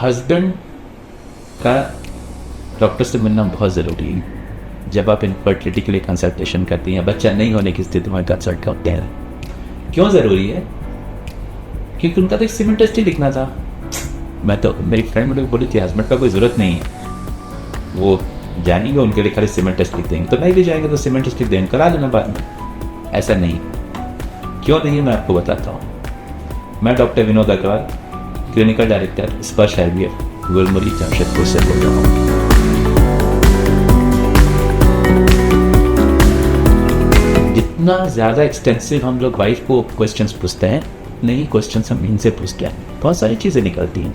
Husband का doctor से मिलना बहुत ज़रूरी है। जब आप इनफर्टिलिटी के लिए कंसल्टेशन करती हैं, बच्चा नहीं होने की स्थिति में कंसल्ट करते हैं, क्यों ज़रूरी है? क्योंकि उनका तो एक सीमेंट टेस्ट ही लिखना था। मैं तो, मेरी फ्रेंड मुझे बोली थी हस्बैंड का कोई ज़रूरत नहीं है, वो जानेंगे उनके लिए खाली सीमेंट टेस्ट लिख देंगे, तो नहीं भी जाएंगे तो सीमेंट टेस्ट लिख देंगे, करा लेना बाद में। ऐसा नहीं, क्यों नहीं है मैं आपको बताता हूँ। मैं doctor Vinod Agrawal, clinical director Sparsh IVF, Gulmarg Jamshedpur से बोल रहा हूँ। जितना ज़्यादा एक्सटेंसिव हम लोग वाइफ को क्वेश्चंस पूछते हैं, नहीं क्वेश्चंस हम इनसे पूछते हैं, बहुत सारी चीज़ें निकलती हैं।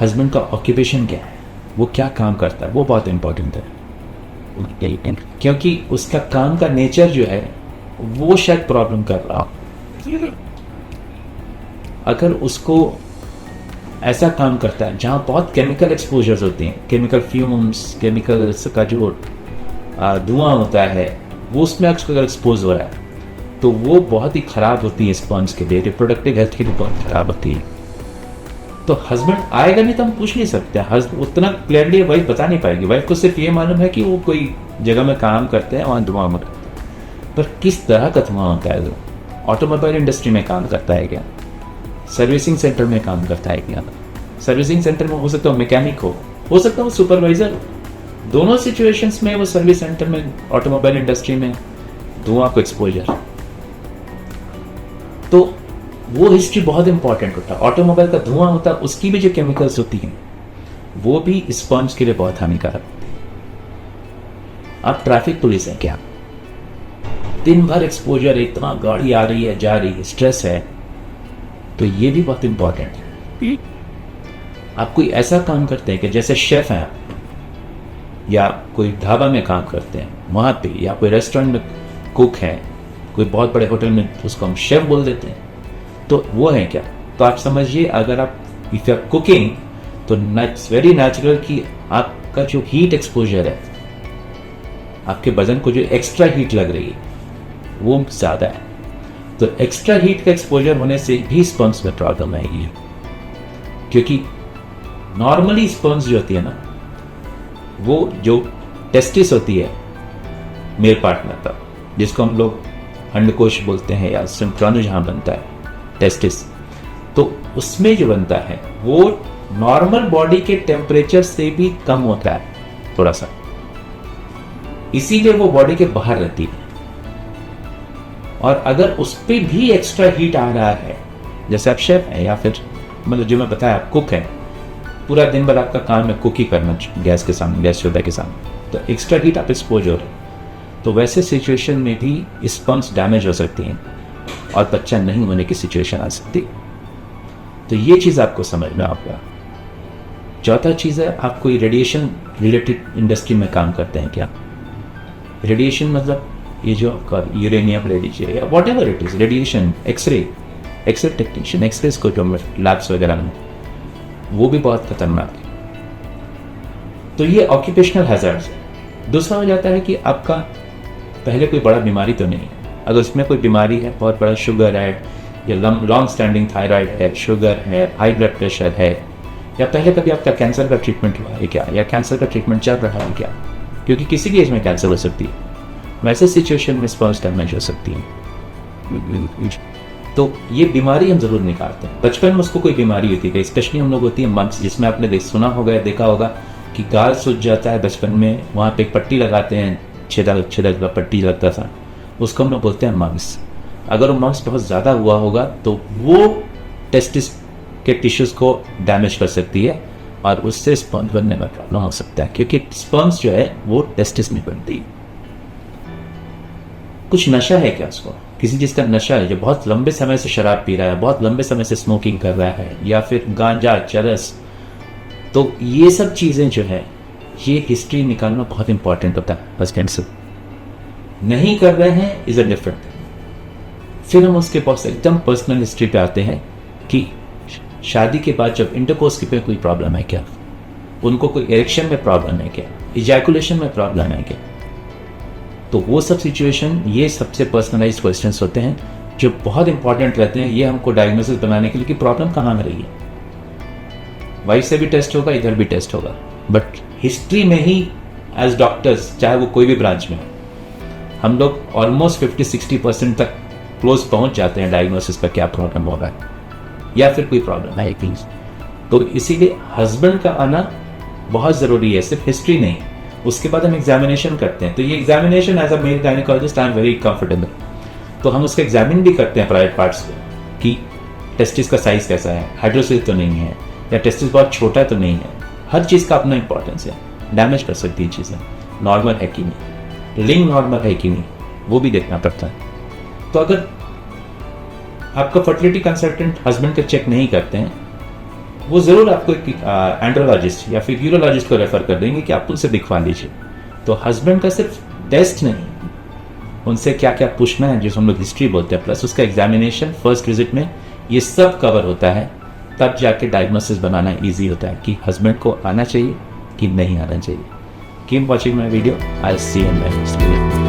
हस्बैंड का ऑक्यूपेशन क्या है, वो क्या काम करता है, वो बहुत इंपॉर्टेंट है, क्योंकि उसका काम का नेचर जो है वो शायद प्रॉब्लम कर रहा हो। अगर उसको ऐसा काम करता है जहाँ बहुत केमिकल एक्सपोजर्स होती हैं, केमिकल फ्यूम्स, केमिकल्स का जो धुआं होता है वो उसमें अगर एक्सपोज हो रहा है तो वो बहुत ही ख़राब होती है स्पॉन्ज के लिए, रिप्रोडक्टिव हेल्थ के लिए बहुत ख़राब होती है। तो हस्बैंड आएगा नहीं तो हम पूछ नहीं सकते, उतना क्लियरली वाइफ बता नहीं पाएगी। वाइफ को सिर्फ ये मालूम है कि वो कोई जगह में काम करते हैं, वहाँ धुआं होता है, पर किस तरह का धुआं होता है? ऑटोमोबाइल इंडस्ट्री में काम करता है क्या? सर्विसिंग सेंटर में काम करता है क्या? सर्विसिंग सेंटर में हो सकता है मैकेनिक हो सकता है सुपरवाइजर हो। दोनों सिचुएशंस में वो सर्विस सेंटर में, ऑटोमोबाइल इंडस्ट्री में धुआं को एक्सपोजर, तो वो हिस्ट्री बहुत इंपॉर्टेंट होता है। ऑटोमोबाइल का धुआं होता है, उसकी भी जो केमिकल्स होती हैं वो भी स्पॉन्ज के लिए बहुत हानिकारक होती है। अब ट्रैफिक पुलिस है क्या, दिन भर एक्सपोजर, इतना गाड़ी आ रही है जा रही है, स्ट्रेस है, तो ये भी बहुत इंपॉर्टेंट है। आप कोई ऐसा काम करते हैं कि जैसे शेफ हैं या कोई ढाबा में काम करते हैं वहाँ पे, या कोई रेस्टोरेंट में कुक है, कोई बहुत बड़े होटल में, उसको हम शेफ बोल देते हैं, तो वो है क्या? तो आप समझिए, अगर आप इफ यू आर कुकिंग तो इट्स वेरी नेचुरल कि आपका जो हीट एक्सपोजर है, आपके बदन को जो एक्स्ट्रा हीट लग रही है वो ज़्यादा है। तो एक्स्ट्रा हीट का एक्सपोजर होने से भी स्पर्म्स में प्रॉब्लम आएगी, क्योंकि नॉर्मली स्पर्म्स जो होती है ना, वो जो टेस्टिस होती है मेल पार्टनर का, जिसको हम लोग अंडकोश बोलते हैं या शुक्राणु जहाँ बनता है टेस्टिस, तो उसमें जो बनता है वो नॉर्मल बॉडी के टेम्परेचर से भी कम होता है थोड़ा सा, इसीलिए वो बॉडी के बाहर रहती है। और अगर उस पर भी एक्स्ट्रा हीट आ रहा है, जैसे आप शेफ हैं या फिर मतलब जो मैं बताया आप कुक हैं, पूरा दिन भर आपका काम है कुक ही करना गैस के सामने, गैस चूल्हे के सामने, तो एक्स्ट्रा हीट आप एक्सपोज हो रहे, तो वैसे सिचुएशन में भी स्पर्म्स डैमेज हो सकती हैं और बच्चा नहीं होने की सिचुएशन आ सकती। तो ये चीज़ आपको समझना होगा। चौथा चीज़ है, आप कोई रेडिएशन रिलेटेड इंडस्ट्री में काम करते हैं क्या? रेडिएशन मतलब ये जो आपका यूरेनियम रेडिएशन या whatever it is, radiation, X ray technician, X ray को जो लैब्स वगैरह में, वो भी बहुत खतरनाक है। तो ये ऑक्यूपेशनल हैज़ार्ड्स है। दूसरा हो जाता है कि आपका पहले कोई बड़ा बीमारी तो नहीं है, अगर उसमें कोई बीमारी है, बहुत बड़ा शुगर है या लॉन्ग स्टैंडिंग थायराइड है, शुगर है, हाई ब्लड प्रेशर है, या पहले कभी आपका कैंसर का ट्रीटमेंट हुआ है क्या, या कैंसर का ट्रीटमेंट चल रहा है क्या, क्योंकि किसी भी एज में कैंसर हो सकती है, वैसे सिचुएशन में स्पर्म्स डैमेज हो सकती है। तो ये बीमारी हम जरूर निकालते हैं। बचपन में उसको कोई बीमारी होती है, स्पेशली हम लोग होती है मम्स, जिसमें आपने सुना होगा, देखा होगा कि गाल सूज जाता है बचपन में, वहाँ पे एक पट्टी लगाते हैं, छेदा पट्टी लगता था, उसको हम लोग बोलते हैं मम्स। अगर वो मम्स बहुत ज़्यादा हुआ होगा तो वो टेस्टिस के टिश्यूज़ को डैमेज कर सकती है और उससे स्पर्म्स बनने में प्रॉब्लम हो सकता है, क्योंकि स्पर्म्स जो है वो टेस्टिस में बनती है। कुछ नशा है क्या उसको, किसी चीज़ का नशा है, जो बहुत लंबे समय से शराब पी रहा है, बहुत लंबे समय से स्मोकिंग कर रहा है, या फिर गांजा, चरस, तो ये सब चीज़ें जो है, ये हिस्ट्री निकालना बहुत इंपॉर्टेंट होता है। बस कैंसर नहीं कर रहे हैं इज अ डिफरेंट। फिर हम उसके पास एकदम पर्सनल हिस्ट्री पे आते हैं कि शादी के बाद जब इंटरकोर्स पे कोई प्रॉब्लम है क्या, उनको कोई इरेक्शन में प्रॉब्लम है क्या, इजैकुलेशन में प्रॉब्लम है क्या, तो वो सब सिचुएशन, ये सबसे पर्सनलाइज्ड क्वेश्चंस होते हैं जो बहुत इंपॉर्टेंट रहते हैं ये हमको डायग्नोसिस बनाने के लिए कि प्रॉब्लम कहाँ में रही है। वाइफ से भी टेस्ट होगा, इधर भी टेस्ट होगा, बट हिस्ट्री में ही एज डॉक्टर्स, चाहे वो कोई भी ब्रांच में, हम लोग ऑलमोस्ट 50-60% तक क्लोज पहुंच जाते हैं डायग्नोसिस पर क्या प्रॉब्लम होगा या फिर कोई प्रॉब्लम है प्लीज। तो इसीलिए हस्बैंड का आना बहुत ज़रूरी है, सिर्फ हिस्ट्री नहीं। उसके बाद हम एग्जामिनेशन करते हैं, तो ये examination as a male gynaecologist I am very comfortable. तो हम उसका एग्जामिन भी करते हैं प्राइवेट पार्ट्स को कि टेस्टिस का साइज कैसा है, हाइड्रोसिल तो नहीं है, या टेस्टिस बहुत छोटा तो नहीं है। हर चीज़ का अपना इंपॉर्टेंस है, डैमेज कर सकती है चीज़ें, नॉर्मल है कि नहीं, लिंग नॉर्मल है कि नहीं, वो भी देखना पड़ता है। तो अगर आपका फर्टिलिटी कंसल्टेंट हस्बैंड का चेक नहीं करते हैं, वो ज़रूर आपको एक एंड्रोलॉजिस्ट या फिर यूरोलॉजिस्ट को रेफर कर देंगे कि आप उनसे दिखवा लीजिए। तो हस्बैंड का सिर्फ टेस्ट नहीं, उनसे क्या क्या पूछना है, जिसको हम लोग हिस्ट्री बोलते हैं, प्लस उसका एग्जामिनेशन फर्स्ट विजिट में, ये सब कवर होता है। तब जाके डायग्नोसिस बनाना ईजी होता है कि हस्बैंड को आना चाहिए कि नहीं आना चाहिए। Keep watching my video, I see in my next video.